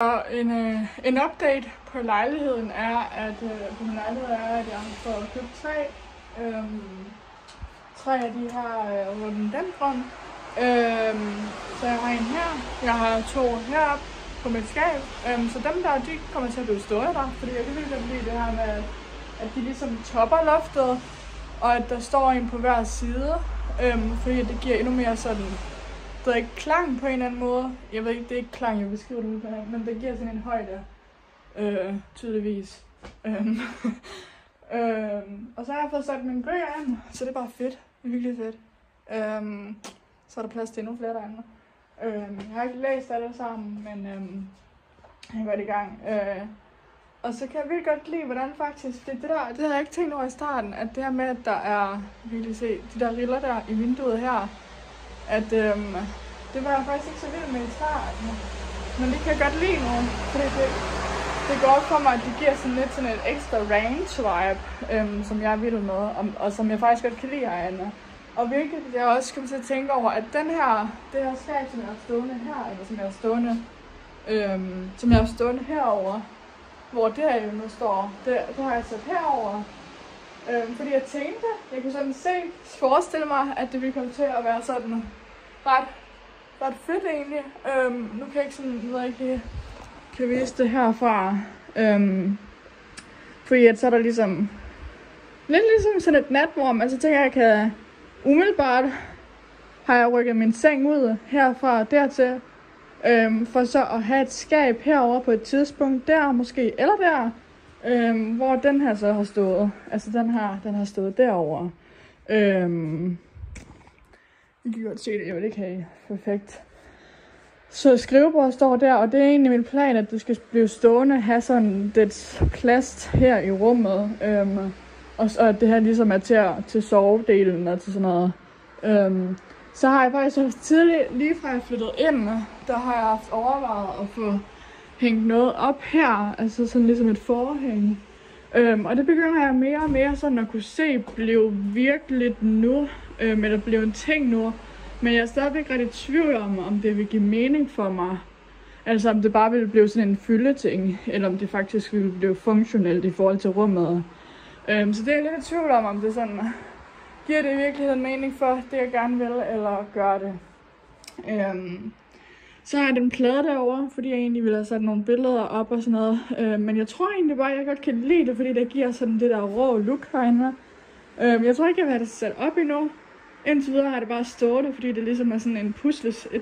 Og en update på lejligheden er, at jeg har fået købt 3. 3 af de her rhododendron. Så jeg har en her. Jeg har 2 heroppe på mit skab. Så dem der, de kommer til at blive stående der, fordi jeg kan virkelig godt lide det her med, at de ligesom topper loftet, og at der står en på hver side. Fordi det giver endnu mere sådan, det er ikke klang på en eller anden måde. Jeg ved ikke, det er ikke klang, jeg beskriver det ud på her, men det giver sådan en højde, tydeligvis. Og så har jeg fået sat mine bøger ind, så det er bare fedt. Det er virkelig fedt. Så er der plads til endnu flere derinde. Jeg har ikke læst alle sammen, men jeg er godt i gang. Og så kan jeg virkelig godt lide, hvordan faktisk, det havde jeg ikke tænkt over i starten, at det her med, at der er, virkelig se, de der riller der i vinduet her, at det var jeg faktisk ikke så vild med i starten, men det kan jeg godt lide nu, fordi det går op for mig, at det giver sådan lidt sådan et ekstra range vibe, som jeg er vild med, og som jeg faktisk godt kan lide herinde. Og virkelig, jeg også kommer til at tænke over, at det her skab, som jeg har stående her, eller som jeg har stående herover, hvor det her nu står, det har jeg sat herover. Fordi jeg tænkte, jeg kunne sådan forestille mig, at det ville komme til at være sådan ret fedt egentlig. Nu kan jeg ikke sådan, jeg ved ikke, kan vise det herfra. Fordi at så er der ligesom, lidt ligesom sådan et natvorm. Altså tænker jeg kan, umiddelbart har jeg rykket min seng ud herfra dertil. For så at have et skab herover på et tidspunkt der måske, eller der. Hvor den her så har stået, altså den har stået derovre. I kan godt se det, jo det kan I. Perfekt. Så skrivebordet står der, og det er egentlig min plan, at det skal blive stående, have sådan lidt plads her i rummet. Og at det her ligesom er til sovedelen og til sådan noget. Så har jeg faktisk tidligt, lige fra jeg flyttede ind, der har jeg haft overvejet at få hængt noget op her, altså sådan ligesom et forhæng. Og det begynder jeg mere og mere sådan at kunne se blive virkeligt nu, eller blive en ting nu. Men jeg er stadigvæk ret i tvivl om det vil give mening for mig. Altså om det bare vil blive sådan en fyldeting, eller om det faktisk vil blive funktionelt i forhold til rummet. Så det er jeg lidt i tvivl om det sådan, giver det i virkeligheden mening for det jeg gerne vil, eller gør det. Så har jeg den plade derovre, fordi jeg egentlig vil have sat nogle billeder op og sådan noget. Men jeg tror egentlig bare, at jeg godt kan lide det, fordi det giver sådan det der rå look herinde. Jeg tror ikke, jeg vil have det sat op endnu. Indtil videre har det bare stået, fordi det ligesom er sådan en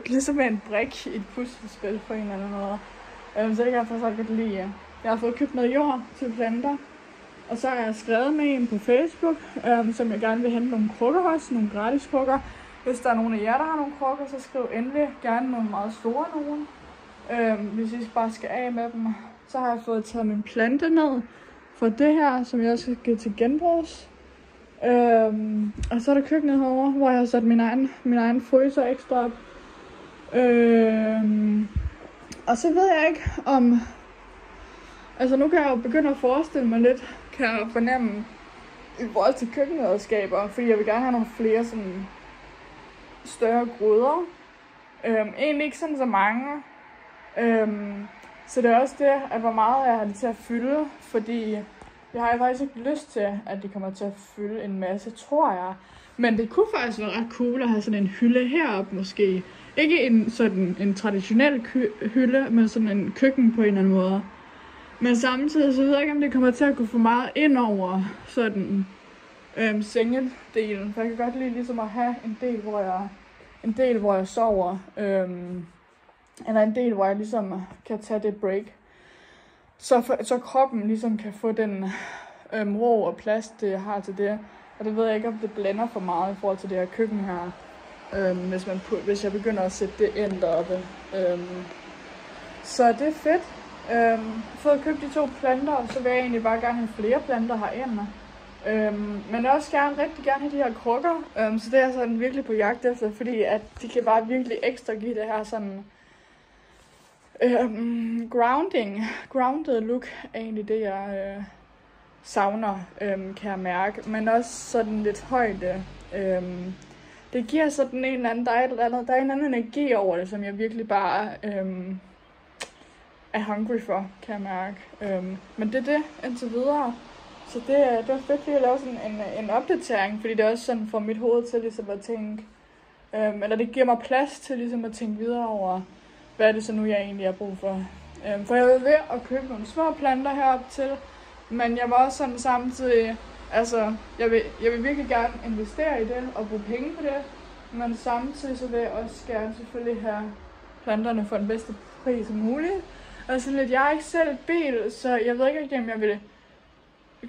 ligesom en brik i et puslespil på en eller anden måde. Så det kan jeg faktisk godt lide. Jeg har fået købt noget jord til planter. Og så har jeg skrevet med en på Facebook, som jeg gerne vil hente nogle krukker også, nogle gratis krukker. Hvis der er nogen af jer, der har nogle krukker, så skriv endelig gerne nogle meget store nogen. Hvis I bare skal af med dem. Så har jeg fået taget min plante ned for det her, som jeg også skal give til genbrugs. Og så er der køkkenet herovre, hvor jeg har sat min egen fryser ekstra op. Og så ved jeg ikke om... Altså nu kan jeg jo begynde at forestille mig lidt, kan jeg fornemme, i forhold til køkkenredskaber, fordi jeg vil gerne have nogle flere sådan større gryder. Egentlig ikke sådan så mange. Så det er også det, at hvor meget jeg har det til at fylde, fordi jeg har faktisk ikke lyst til, at det kommer til at fylde en masse, tror jeg. Men det kunne faktisk være ret cool at have sådan en hylde heroppe måske. Ikke en traditionel hylde, men sådan en køkken på en eller anden måde. Men samtidig så ved jeg ikke, om det kommer til at gå for meget ind over sådan sengedelen. For jeg kan godt lide ligesom at have en del, hvor jeg sover. Eller en del, hvor jeg ligesom kan tage det break. Så kroppen ligesom kan få den ro og plads, det jeg har til det. Og det ved jeg ikke, om det blænder for meget i forhold til det her køkken her. Hvis jeg begynder at sætte det ind deroppe. Så det er fedt. Jeg har fået købt de 2 planter, og så vil jeg egentlig bare gerne have flere planter herinde. Men jeg også rigtig gerne have de her krukker. Så det er jeg sådan virkelig på jagt efter, fordi at de kan bare virkelig ekstra give det her sådan grounded look er egentlig det jeg savner, kan jeg mærke. Men også sådan lidt højde. Det giver sådan en eller anden, der er en anden energi over det, som jeg virkelig bare er hungry for, kan jeg mærke. Men det er det indtil videre. Så det var fedt lige at lave sådan en opdatering, fordi det er også sådan for mit hoved til ligesom at tænke, eller det giver mig plads til ligesom at tænke videre over, hvad er det så nu, jeg egentlig har brug for. For jeg var ved at købe nogle små planter herop til, men jeg var også sådan samtidig, altså jeg vil virkelig gerne investere i det og bruge penge på det, men samtidig så vil jeg også gerne selvfølgelig have planterne for den bedste pris som muligt. Og sådan lidt, jeg er ikke selv et bil, så jeg ved ikke rigtig, om jeg vil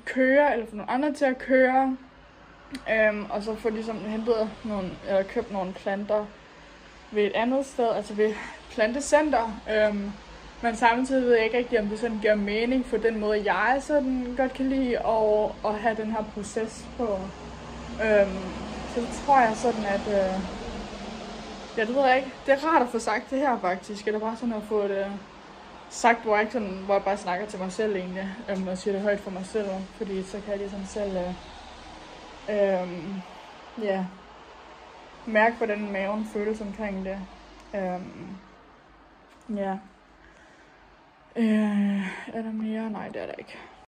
køre eller få nogle andre til at køre. Og så få ligesom hentet nogle, eller købt nogle planter ved et andet sted, altså ved plantecenter. Men samtidig ved jeg ikke rigtig, om det sådan giver mening for den måde, jeg sådan godt kan lide at have den her proces på. Så det tror jeg sådan, at ja, det ved jeg ikke. Det er rart at få sagt det her faktisk, eller bare sådan at få det sagt, hvor jeg bare snakker til mig selv egentlig, og siger det højt for mig selv, fordi så kan jeg ligesom selv mærke, hvordan maven føles omkring det. Ja. Er der mere? Nej, det er der ikke.